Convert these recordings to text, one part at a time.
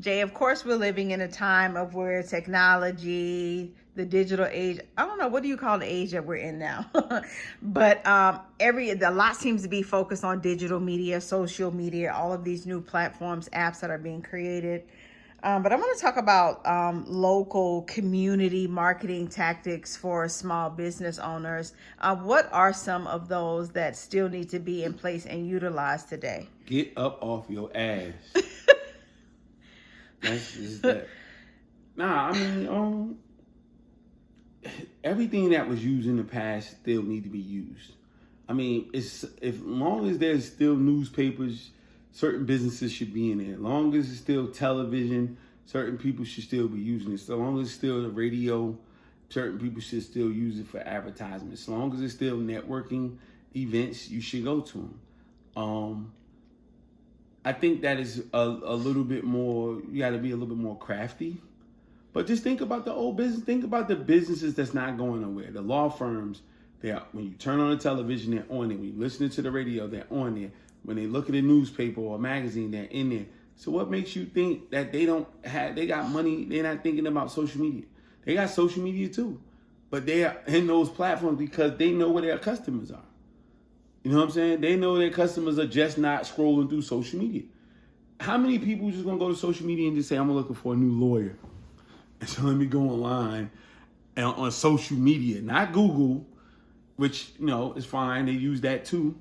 Jay, of course, we're living in a time of where technology, the digital age, I don't know, what do you call the age that we're in now? But a lot seems to be focused on digital media, social media, all of these new platforms, apps that are being created. But I want to talk about local community marketing tactics for small business owners. What are some of those that still need to be in place and utilized today? Get up off your ass. That's just that. Nah, I mean, everything that was used in the past still need to be used. I mean, it's if long as there's still newspapers, certain businesses should be in there. As long as it's still television, certain people should still be using it. So long as it's still the radio, certain people should still use it for advertisement. As long as it's still networking events, you should go to them. I think that is a little bit more. You got to be a little bit more crafty. But just think about the old business. Think about the businesses that's not going nowhere. The law firms, when you turn on the television, they're on it. When you listen to the radio, they're on there. When they look at a newspaper or a magazine, they're in there. So what makes you think that they got money, they're not thinking about social media? They got social media too. But they are in those platforms because they know where their customers are. You know what I'm saying? They know their customers are just not scrolling through social media. How many people are just going to go to social media and just say, I'm looking for a new lawyer? And so let me go online and on social media, not Google, which, is fine. They use that too.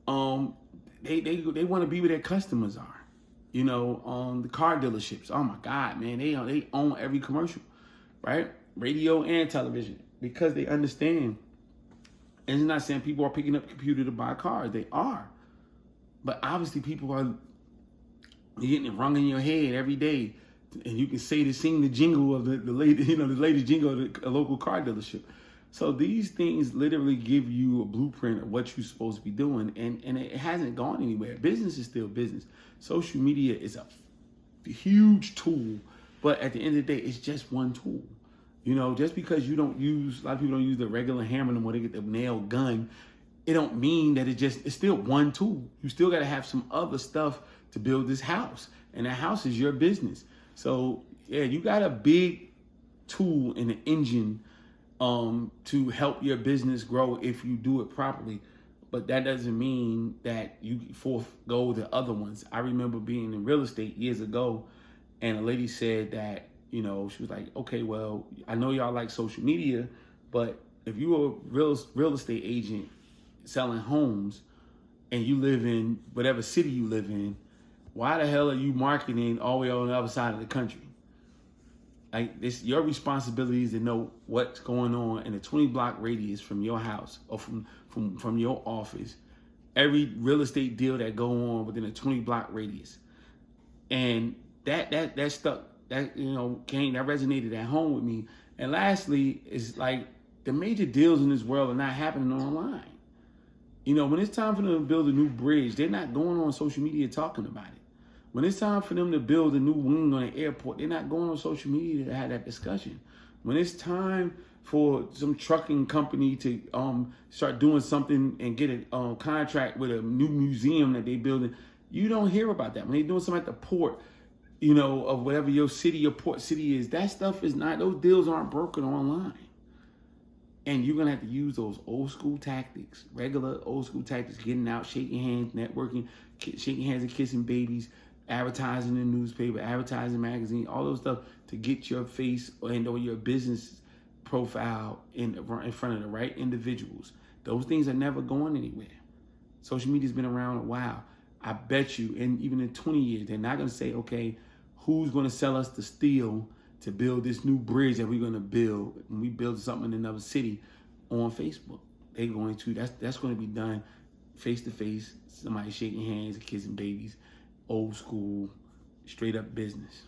They want to be where their customers are. The car dealerships. Oh my God, man, they own every commercial, right? Radio and television, because they understand. And it's not saying people are picking up a computer to buy cars. They are. But obviously people are getting it rung in your head every day. And you can sing the jingle of the latest jingle of a local car dealership. So these things literally give you a blueprint of what you're supposed to be doing. And it hasn't gone anywhere. Business is still business. Social media is a huge tool. But at the end of the day, it's just one tool. Just because a lot of people don't use the regular hammer anymore, they get the nail gun, it don't mean that it's still one tool. You still got to have some other stuff to build this house. And that house is your business. So, yeah, you got a big tool in the engine to help your business grow if you do it properly. But that doesn't mean that you forego the other ones. I remember being in real estate years ago, and a lady said that, she was like, okay, well, I know y'all like social media, but if you were a real estate agent selling homes and you live in whatever city you live in, why the hell are you marketing all the way on the other side of the country? Like, it's your responsibility to know what's going on in a 20-block radius from your house or from your office. Every real estate deal that go on within a 20-block radius, and that stuck. That resonated at home with me. And lastly, is like the major deals in this world are not happening online. When it's time for them to build a new bridge, they're not going on social media talking about it. When it's time for them to build a new wing on an airport, they're not going on social media to have that discussion. When it's time for some trucking company to start doing something and get a contract with a new museum that they're building, you don't hear about that. When they're doing something at the port, of whatever your city or port city is, that stuff is not, those deals aren't broken online. And you're going to have to use those old school tactics, regular old school tactics, getting out, shaking hands, networking, shaking hands and kissing babies, advertising in the newspaper, advertising magazine, all those stuff to get your face and or your business profile in front of the right individuals. Those things are never going anywhere. Social media's been around a while. I bet you, and even in 20 years, they're not going to say, okay, who's going to sell us the steel to build this new bridge that we're going to build when we build something in another city on Facebook. They're going to, that's going to be done face to face, somebody shaking hands and kissing babies, old school, straight up business.